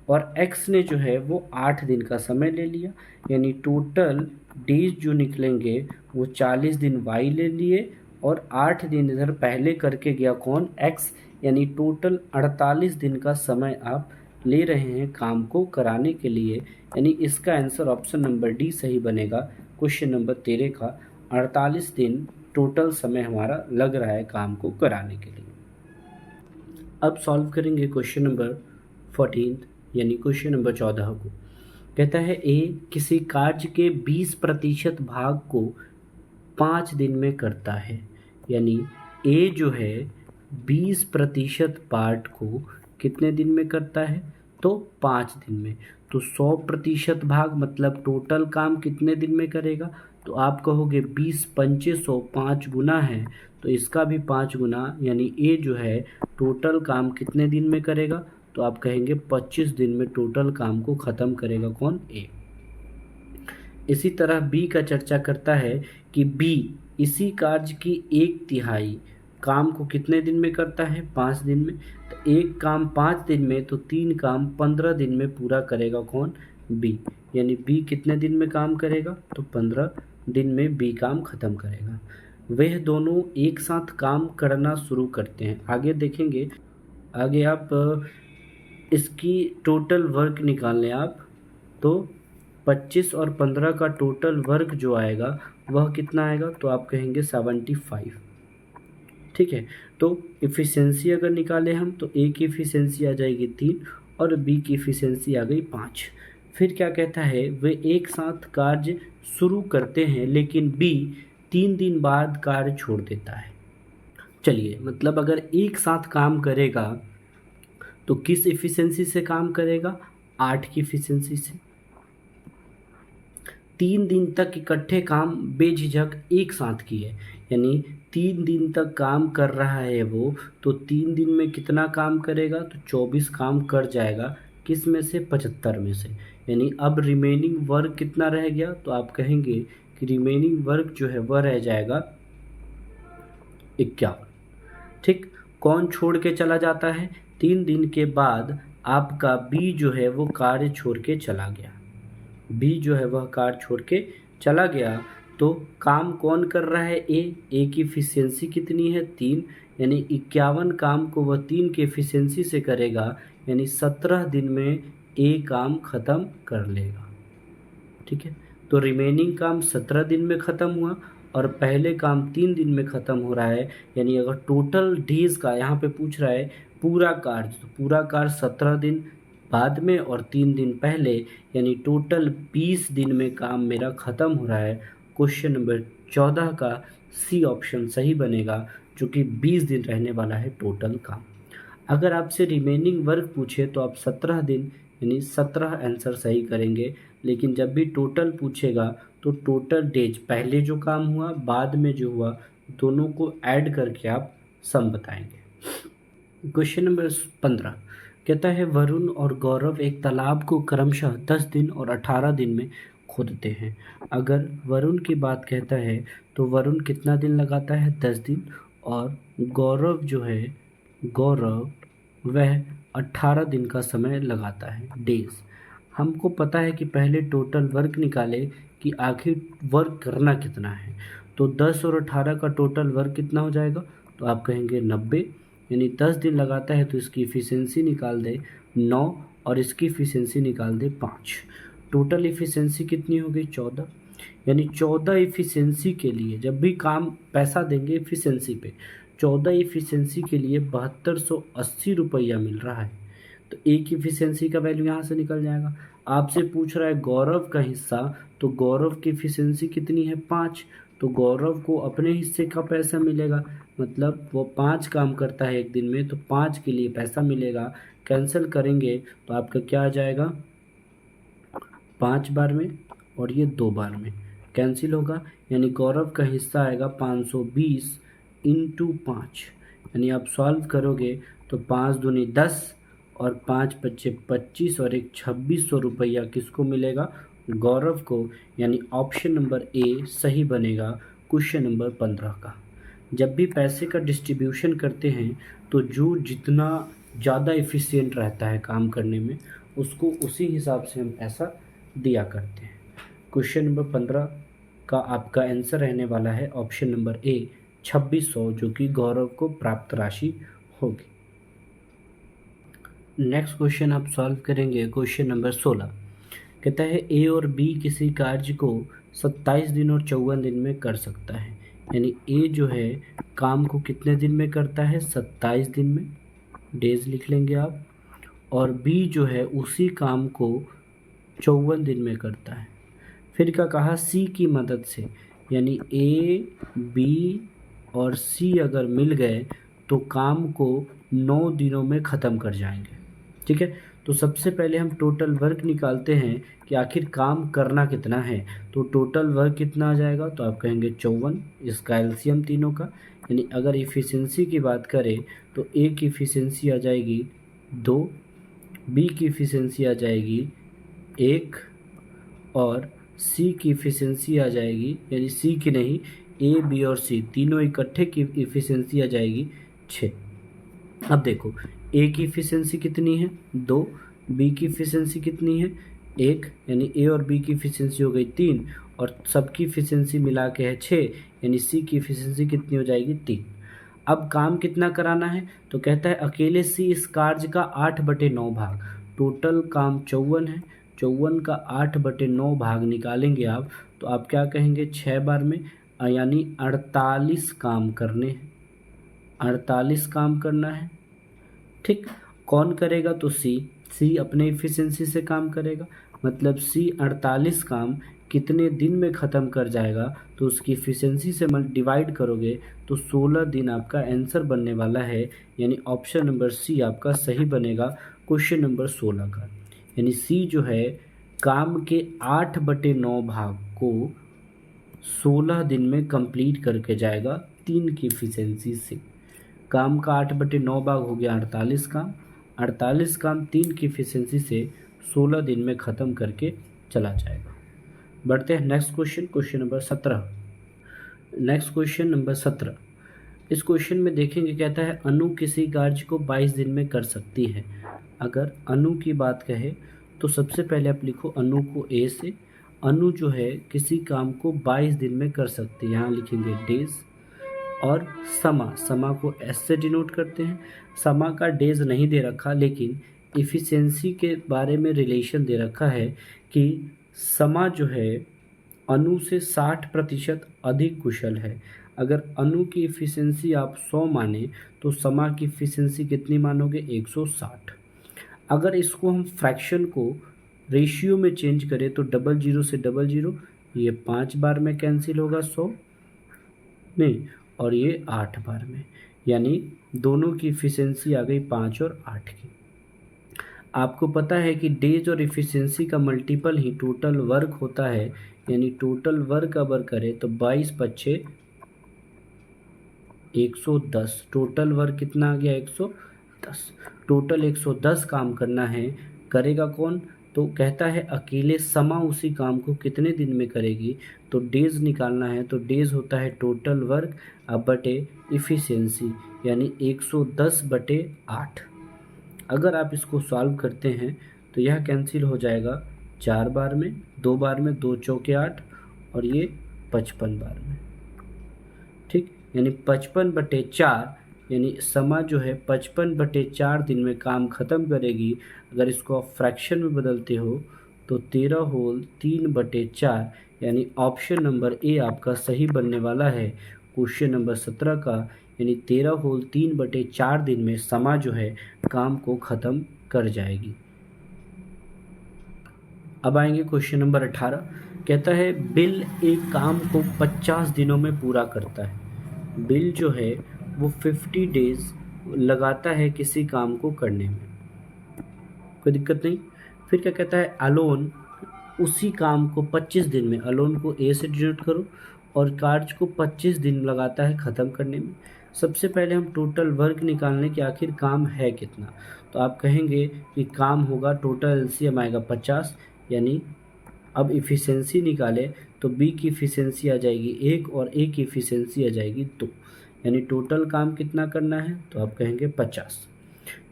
और x ने जो है वो 8 दिन का समय ले लिया, यानी टोटल डेज जो निकलेंगे वो 40 दिन y ले लिए और 8 दिन इधर पहले करके गया कौन, x, यानी टोटल 48 दिन का समय आप ले रहे हैं काम को कराने के लिए। यानी इसका आंसर ऑप्शन नंबर डी सही बनेगा। क्वेश्चन नंबर 13 का 48 दिन टोटल समय हमारा लग रहा है काम को कराने के लिए। अब सॉल्व करेंगे क्वेश्चन नंबर 14 यानी क्वेश्चन नंबर 14 को। कहता है ए किसी कार्य के 20% भाग को 5 दिन में करता है। यानी ए जो है 20% पार्ट को कितने दिन में करता है, तो 5 दिन में। तो 100% भाग मतलब टोटल काम कितने दिन में करेगा, तो आप कहोगे 20 पंचे 100, 5 गुना है तो इसका भी 5 गुना, यानी ए जो है टोटल काम कितने दिन में करेगा, तो आप कहेंगे 25 दिन में टोटल काम को ख़त्म करेगा कौन, ए। इसी तरह बी का चर्चा करता है कि बी इसी कार्य की 1/3 काम को कितने दिन में करता है, 5 दिन में। तो एक काम 5 दिन में तो 3 काम 15 दिन में पूरा करेगा कौन, बी। यानी बी कितने दिन में काम करेगा, तो 15 दिन में बी काम ख़त्म करेगा। वह दोनों एक साथ काम करना शुरू करते हैं। आगे देखेंगे, आगे आप इसकी टोटल वर्क निकाल लें आप, तो 25 और 15 का टोटल वर्क जो आएगा वह कितना आएगा, तो आप कहेंगे 75। ठीक है, तो इफ़िशेंसी अगर निकालें हम तो ए की इफ़िशेंसी आ जाएगी 3 और बी की इफ़िशेंसी आ गई 5। फिर क्या कहता है, वे एक साथ कार्य शुरू करते हैं लेकिन बी 3 दिन बाद कार्य छोड़ देता है। चलिए, मतलब अगर एक साथ काम करेगा तो किस इफ़िशेंसी से काम करेगा, 8 की इफ़िशेंसी से। 3 दिन तक इकट्ठे काम बेझिझक एक साथ किए, यानी 3 दिन तक काम कर रहा है वो, तो 3 दिन में कितना काम करेगा, तो 24 काम कर जाएगा। किस में से, 75 में से। यानी अब रिमेनिंग वर्क कितना रह गया, तो आप कहेंगे कि रिमेनिंग वर्क जो है वह रह जाएगा 51। ठीक, कौन छोड़ के चला जाता है, 3 दिन के बाद आपका बी जो है वो कार्य छोड़ के चला गया। बी जो है वह कार्य छोड़ के चला गया, तो काम कौन कर रहा है, ए की इफ़िशेंसी कितनी है, 3, यानी 51 काम को वह 3 की इफ़िशेंसी से करेगा, यानी 17 दिन में ए काम ख़त्म कर लेगा। ठीक है, तो रिमेनिंग काम 17 दिन में ख़त्म हुआ और पहले काम 3 दिन में ख़त्म हो रहा है। यानी अगर टोटल डेज का यहाँ पे पूछ रहा है पूरा कार्य, तो पूरा कार्य 17 दिन बाद में और 3 दिन पहले, यानी टोटल 20 दिन में काम मेरा ख़त्म हो रहा है। क्वेश्चन नंबर 14 का सी ऑप्शन सही बनेगा, जो कि 20 दिन रहने वाला है टोटल काम। अगर आपसे रिमेनिंग वर्क पूछे तो आप 17 दिन यानी 17 आंसर सही करेंगे, लेकिन जब भी टोटल पूछेगा तो टोटल डेज, पहले जो काम हुआ बाद में जो हुआ, दोनों को ऐड करके आप सम बताएंगे। क्वेश्चन नंबर 15 कहता है वरुण और गौरव एक तालाब को क्रमशः 10 दिन और 18 दिन में खोदते हैं। अगर वरुण की बात कहता है तो वरुण कितना दिन लगाता है, 10 दिन, और गौरव जो है, गौरव वह 18 दिन का समय लगाता है, डेज। हमको पता है कि पहले टोटल वर्क निकाले कि आखिर वर्क करना कितना है, तो 10 और 18 का टोटल वर्क कितना हो जाएगा, तो आप कहेंगे 90। यानी 10 दिन लगाता है तो इसकी इफ़िशेंसी निकाल दे 9 और इसकी इफ़िशेंसी निकाल दे 5। टोटल इफ़िशेंसी कितनी होगी, 14। यानी 14 इफ़िशेंसी के लिए जब भी काम पैसा देंगे इफ़िशेंसी पे, 14 इफ़िशेंसी के लिए 7280 रुपया मिल रहा है। तो एक इफ़िशेंसी का वैल्यू यहाँ से निकल जाएगा। आपसे पूछ रहा है गौरव का हिस्सा, तो गौरव की इफ़िशेंसी कितनी है, 5, तो गौरव को अपने हिस्से का पैसा मिलेगा, मतलब वो 5 काम करता है एक दिन में, तो 5 के लिए पैसा मिलेगा। कैंसिल करेंगे तो आपका क्या आ जाएगा, 5 बार में और ये 2 बार में कैंसिल होगा, यानी गौरव का हिस्सा आएगा 520 इंटू 5। यानी आप सॉल्व करोगे तो 5 दूनी 10 और 5 पच्चे 25 और एक 2600 रुपया किसको मिलेगा, गौरव को, यानी ऑप्शन नंबर ए सही बनेगा क्वेश्चन नंबर 15 का। जब भी पैसे का डिस्ट्रीब्यूशन करते हैं तो जो जितना ज़्यादा एफिशिएंट रहता है काम करने में, उसको उसी हिसाब से हम पैसा दिया करते हैं। क्वेश्चन नंबर 15 का आपका आंसर रहने वाला है ऑप्शन नंबर ए 2600, जो कि गौरव को प्राप्त राशि होगी। नेक्स्ट क्वेश्चन आप सॉल्व करेंगे क्वेश्चन नंबर 16। कहता है ए और बी किसी कार्य को 27 दिन और 54 दिन में कर सकता है। यानी ए जो है काम को कितने दिन में करता है, 27 दिन में, डेज लिख लेंगे आप, और बी जो है उसी काम को 54 दिन में करता है। फिर क्या कहा, सी की मदद से, यानी ए बी और सी अगर मिल गए तो काम को 9 दिनों में ख़त्म कर जाएंगे। ठीक है, तो सबसे पहले हम टोटल वर्क निकालते हैं कि आखिर काम करना कितना है। तो टोटल वर्क कितना आ जाएगा, तो आप कहेंगे 54, इसका एलसीएम तीनों का, यानी अगर इफ़िशेंसी की बात करें तो ए की इफ़िशेंसी आ जाएगी 2, बी की इफ़िशेंसी आ जाएगी 1 और सी की इफ़िशेंसी आ जाएगी, यानी सी की नहीं, ए बी और सी तीनों इकट्ठे की इफ़िशेंसी आ जाएगी 6। अब देखो ए की इफ़िशेंसी कितनी है 2, बी की इफ़िशेंसी कितनी है 1, यानी ए और बी की इफ़िशेंसी हो गई 3, और सबकी इफ़िशेंसी मिला के है 6, यानी सी की इफ़िशेंसी कितनी हो जाएगी 3। अब काम कितना कराना है, तो कहता है अकेले सी इस कार्य का 8/9 भाग, टोटल काम 54 है, 54 का 8/9 भाग निकालेंगे आप, तो आप क्या कहेंगे 6 बार में, यानी 48 काम करने हैं, 48 काम करना है। ठीक, कौन करेगा, तो सी अपने इफ़िशेंसी से काम करेगा, मतलब सी 48 काम कितने दिन में ख़त्म कर जाएगा, तो उसकी इफ़िशेंसी से डिवाइड करोगे तो 16 दिन आपका आंसर बनने वाला है, यानी ऑप्शन नंबर सी आपका सही बनेगा क्वेश्चन नंबर 16 का। यानी सी जो है काम के 8/9 भाग को 16 दिन में कंप्लीट करके जाएगा 3 की इफ़िशेंसी से। काम का 8/9 भाग हो गया 48 काम, 48 काम 3 की इफ़िशेंसी से 16 दिन में ख़त्म करके चला जाएगा। बढ़ते हैं next question, question number 17। Next question number 17, इस क्वेश्चन में देखेंगे, कहता है अनु किसी कार्य को 22 दिन में कर सकती है। अगर अनु की बात कहे तो सबसे पहले आप लिखो अनु को ए से, अनु जो है किसी काम को 22 दिन में कर सकती है, यहाँ लिखेंगे डेज, और समा को एस से डिनोट करते हैं। समा का डेज नहीं दे रखा, लेकिन इफ़िशेंसी के बारे में रिलेशन दे रखा है कि समा जो है अनु से 60% अधिक कुशल है। अगर अनु की इफ़िशेंसी आप 100 माने तो समा की इफ़िशेंसी कितनी मानोगे 160। अगर इसको हम फ्रैक्शन को रेशियो में चेंज करें तो 00 से 00, ये 5 बार में कैंसिल होगा 100 नहीं, और ये 8 बार में, यानी दोनों की इफ़िशेंसी आ गई 5 और 8 की। आपको पता है कि डेज और इफ़िशेंसी का मल्टीपल ही टोटल वर्क होता है, यानी टोटल वर्क अगर करें तो 22 पच्छे 110, टोटल वर्क कितना आ गया 110, टोटल 110 काम करना है। करेगा कौन, तो कहता है अकेले समा उसी काम को कितने दिन में करेगी, तो डेज निकालना है, तो डेज होता है टोटल वर्क अब बटे इफ़िशेंसी, यानी 110/8। अगर आप इसको सॉल्व करते हैं तो यह कैंसिल हो जाएगा 4 बार में, 2 बार में, 2 चौके 8, और ये 55 बार में। ठीक, यानी 55/4, यानी समा जो है 55/4 दिन में काम ख़त्म करेगी। अगर इसको आप फ्रैक्शन में बदलते हो तो 13 होल 3/4, यानी ऑप्शन नंबर ए आपका सही बनने वाला है क्वेश्चन नंबर 17 का, यानी 13 होल 3/4 दिन में समा जो है काम को ख़त्म कर जाएगी। अब आएंगे क्वेश्चन नंबर 18, कहता है बिल एक काम को 50 दिनों में पूरा करता है। बिल जो है वो 50 डेज लगाता है किसी काम को करने में, कोई दिक्कत नहीं। फिर क्या कहता है अलोन उसी काम को 25 दिन में, अलोन को ए से डिनोट करो, और कार्य को 25 दिन लगाता है ख़त्म करने में। सबसे पहले हम टोटल वर्क निकालने के आखिर काम है कितना, तो आप कहेंगे कि काम होगा, टोटल एलसीएम आएगा 50, यानी अब इफ़िशेंसी निकाले तो बी की इफ़िशेंसी आ जाएगी 1 और ए की इफ़िशेंसी आ जाएगी 2, यानी टोटल काम कितना करना है तो आप कहेंगे 50।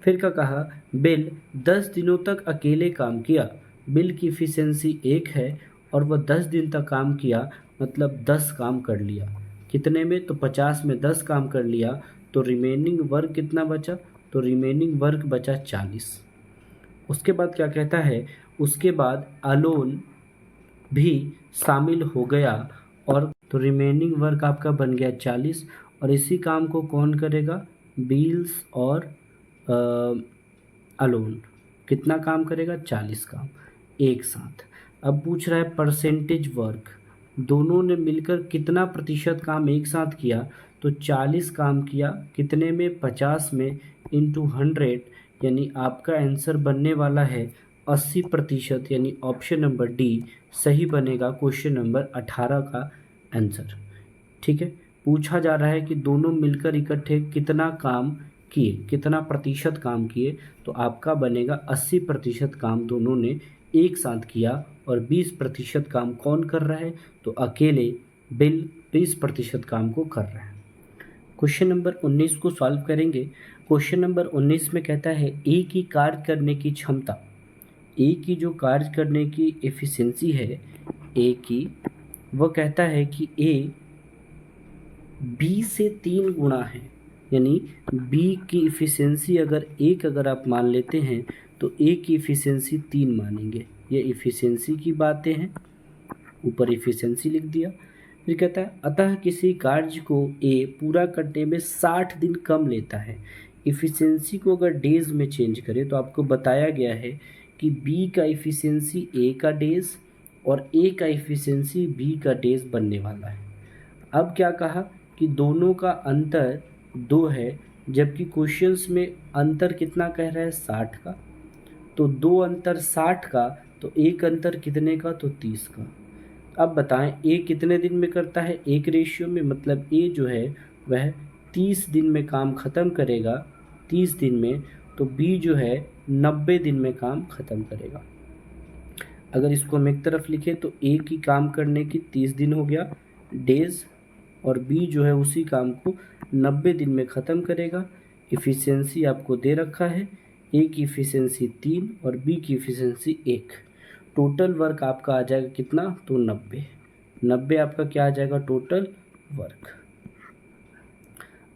फिर क्या कहा, बिल 10 दिनों तक अकेले काम किया। बिल की इफ़िशेंसी 1 है और वह 10 दिन तक काम किया, मतलब 10 काम कर लिया। कितने में, तो 50 में 10 काम कर लिया, तो रिमेनिंग वर्क कितना बचा, तो रिमेनिंग वर्क बचा 40। उसके बाद क्या कहता है, उसके बाद अलोन भी शामिल हो गया और तो रिमेनिंग वर्क आपका बन गया 40। और इसी काम को कौन करेगा, बिल्स और अलोन कितना काम करेगा, 40 काम एक साथ। अब पूछ रहा है परसेंटेज वर्क, दोनों ने मिलकर कितना प्रतिशत काम एक साथ किया, तो 40 काम किया, कितने में, 50 में, इंटू 100, यानी आपका आंसर बनने वाला है 80%, यानी ऑप्शन नंबर डी सही बनेगा क्वेश्चन नंबर 18 का आंसर। ठीक है, पूछा जा रहा है कि दोनों मिलकर इकट्ठे कितना काम किए, कितना प्रतिशत काम किए, तो आपका बनेगा 80% काम दोनों ने एक साथ किया और 20% काम कौन कर रहा है, तो अकेले बिल 20% काम को कर रहा है। क्वेश्चन नंबर 19 को सॉल्व करेंगे। क्वेश्चन नंबर 19 में कहता है ए की कार्य करने की क्षमता, ए की जो कार्य करने की एफिशिएंसी है ए की, वह कहता है कि ए बी से 3 गुना है, यानी बी की इफ़िशेंसी अगर आप मान लेते हैं तो ए की इफ़िशेंसी 3 मानेंगे। ये इफ़िशेंसी की बातें हैं, ऊपर इफ़िशेंसी लिख दिया। फिर कहता है अतः किसी कार्य को ए पूरा करने में 60 दिन कम लेता है। इफ़िशेंसी को अगर डेज में चेंज करें तो आपको बताया गया है कि बी का इफ़िशेंसी ए का डेज और ए का इफ़िशेंसी बी का डेज बनने वाला है। अब क्या कहा कि दोनों का अंतर 2 है, जबकि क्वेश्चंस में अंतर कितना कह रहा है, 60 का। तो 2 अंतर 60 का, तो एक अंतर कितने का, तो 30 का। अब बताएं ए कितने दिन में करता है, एक रेशियो में, मतलब ए जो है वह 30 दिन में काम ख़त्म करेगा, 30 दिन में, तो बी जो है 90 दिन में काम ख़त्म करेगा। अगर इसको हम एक तरफ लिखें तो ए की काम करने की 30 दिन हो गया डेज, और बी जो है उसी काम को 90 दिन में ख़त्म करेगा। इफ़िशेंसी आपको दे रखा है, ए की इफ़िशेंसी 3 और बी की इफ़िशेंसी 1। टोटल वर्क आपका आ जाएगा कितना, तो 90 आपका क्या आ जाएगा, टोटल वर्क।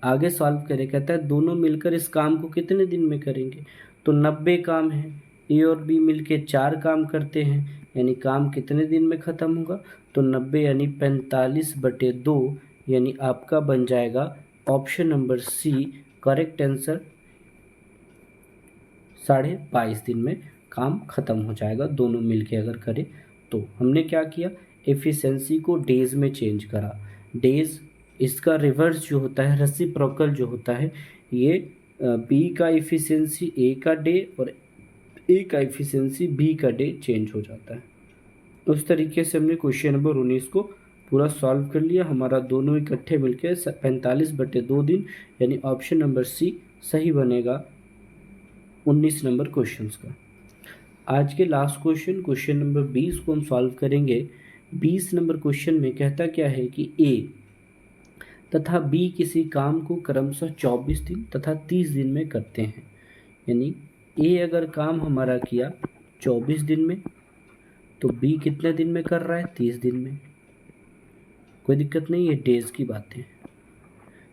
आगे सॉल्व करें, कहता है दोनों मिलकर इस काम को कितने दिन में करेंगे, तो 90 काम है, ए और बी मिलके 4 काम करते हैं, यानी काम कितने दिन में ख़त्म होगा, तो 90 यानी 45/2, यानी आपका बन जाएगा option number C correct answer. 22.5 दिन में काम ख़त्म हो जाएगा दोनों मिलके अगर करें तो। हमने क्या किया, एफिशिएंसी को डेज में चेंज करा। डेज इसका रिवर्स जो होता है, रेसिप्रोकल जो होता है, ये बी का एफिशिएंसी ए का डे और ए का एफिशिएंसी बी का डे चेंज हो जाता है। उस तरीके से हमने क्वेश्चन नंबर 19 को पूरा सॉल्व कर लिया। हमारा दोनों इकट्ठे मिलकर 45/2 दिन, यानी ऑप्शन नंबर सी सही बनेगा 19 नंबर क्वेश्चंस का। आज के लास्ट क्वेश्चन नंबर 20 को हम सॉल्व करेंगे। 20 नंबर क्वेश्चन में कहता क्या है कि ए तथा बी किसी काम को क्रमशः 24 दिन तथा 30 दिन में करते हैं। यानी ए अगर काम हमारा किया 24 दिन में, तो बी कितने दिन में कर रहा है, 30 दिन में। कोई दिक्कत नहीं, ये डेज की बातें।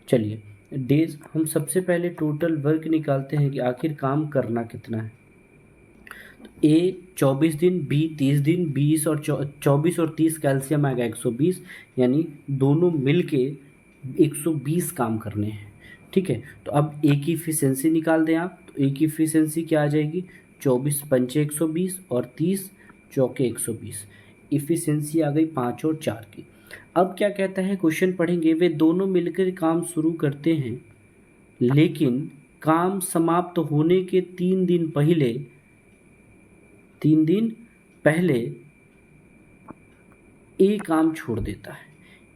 चलिए डेज, हम सबसे पहले टोटल वर्क निकालते हैं कि आखिर काम करना कितना है। तो ए 24 दिन, बी 30 दिन, 20 और 24 और 30 कैल्शियम आएगा 120, यानी दोनों मिलके 120 काम करने हैं। ठीक है, तो अब ए की इफिशिएंसी निकाल दें आप, तो ए की इफिशिएंसी क्या आ जाएगी, 24 पंचे 120 और 30 चौके 120। इफिशिएंसी आ गई 5 और 4 की। अब क्या कहता है, क्वेश्चन पढ़ेंगे, वे दोनों मिलकर काम शुरू करते हैं, लेकिन काम समाप्त होने के 3 दिन पहले ए काम छोड़ देता है।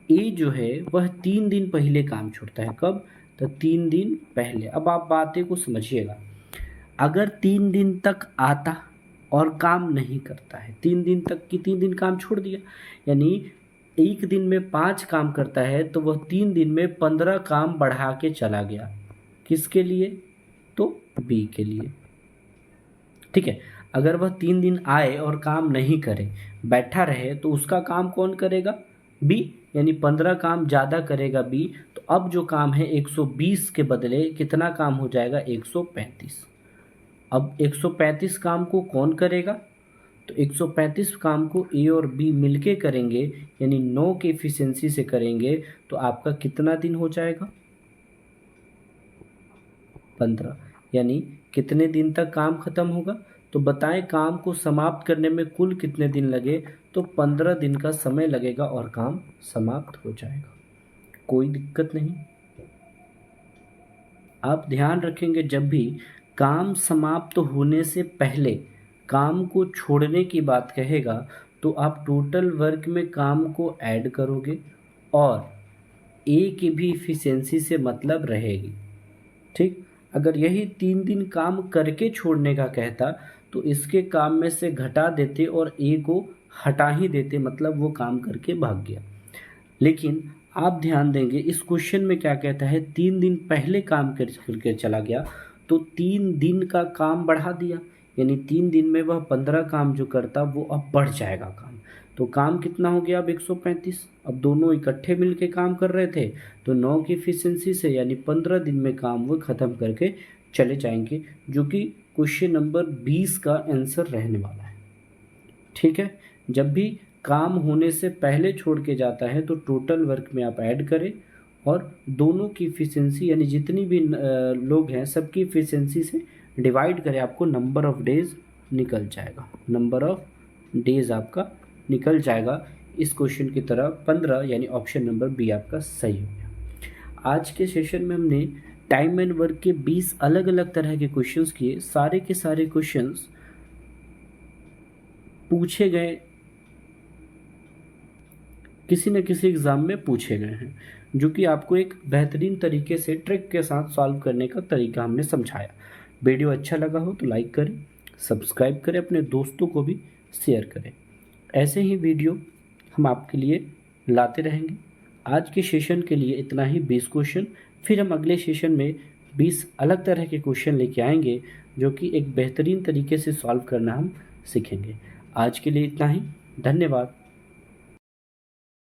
ए जो है वह 3 दिन पहले काम छोड़ता है। कब, तो 3 दिन पहले। अब आप बातें को समझिएगा, अगर 3 दिन तक आता और काम नहीं करता है, 3 दिन तक की 3 दिन काम छोड़ दिया, यानी एक दिन में 5 काम करता है तो वह 3 दिन में 15 काम बढ़ा के चला गया। किसके लिए? तो बी के लिए। ठीक है, अगर वह 3 दिन आए और काम नहीं करे, बैठा रहे, तो उसका काम कौन करेगा? बी, यानी 15 काम ज़्यादा करेगा बी। तो अब जो काम है 120 के बदले कितना काम हो जाएगा? 135। अब 135 काम को कौन करेगा? तो 135 काम को ए और बी मिलके करेंगे, यानी 9 की एफिशिएंसी से करेंगे, तो आपका कितना दिन हो जाएगा? 15। यानी कितने दिन तक काम खत्म होगा? तो बताएं काम को समाप्त करने में कुल कितने दिन लगे? तो 15 दिन का समय लगेगा और काम समाप्त हो जाएगा, कोई दिक्कत नहीं। आप ध्यान रखेंगे जब भी काम समाप्त होने से पहले काम को छोड़ने की बात कहेगा तो आप टोटल वर्क में काम को ऐड करोगे और ए की भी इफिशिएंसी से मतलब रहेगी। ठीक, अगर यही 3 दिन काम करके छोड़ने का कहता तो इसके काम में से घटा देते और ए को हटा ही देते, मतलब वो काम करके भाग गया। लेकिन आप ध्यान देंगे इस क्वेश्चन में क्या कहता है, 3 दिन पहले काम करके चला गया तो 3 दिन का काम बढ़ा दिया, यानी 3 दिन में वह 15 काम जो करता वो अब बढ़ जाएगा काम। तो काम कितना हो गया? अब 135। अब दोनों इकट्ठे मिलके काम कर रहे थे तो 9 की एफिशिएंसी से यानी 15 दिन में काम वो ख़त्म करके चले जाएंगे, जो कि क्वेश्चन नंबर 20 का आंसर रहने वाला है। ठीक है, जब भी काम होने से पहले छोड़ के जाता है तो टोटल वर्क में आप ऐड करें और दोनों की एफिशिएंसी यानी जितनी भी लोग हैं सबकी एफिशिएंसी से डिवाइड करें, आपको नंबर ऑफ डेज निकल जाएगा। नंबर ऑफ डेज आपका निकल जाएगा इस क्वेश्चन की तरह 15, यानी ऑप्शन नंबर बी आपका सही हो गया। आज के सेशन में हमने टाइम एंड वर्क के 20 अलग अलग तरह के क्वेश्चंस किए। सारे के सारे क्वेश्चंस पूछे गए, किसी न किसी एग्ज़ाम में पूछे गए हैं, जो कि आपको एक बेहतरीन तरीके से ट्रिक के साथ सॉल्व करने का तरीका हमने समझाया। वीडियो अच्छा लगा हो तो लाइक करें, सब्सक्राइब करें, अपने दोस्तों को भी शेयर करें। ऐसे ही वीडियो हम आपके लिए लाते रहेंगे। आज के सेशन के लिए इतना ही, 20 क्वेश्चन। फिर हम अगले सेशन में 20 अलग तरह के क्वेश्चन लेके आएंगे, जो कि एक बेहतरीन तरीके से सॉल्व करना हम सीखेंगे। आज के लिए इतना ही, धन्यवाद।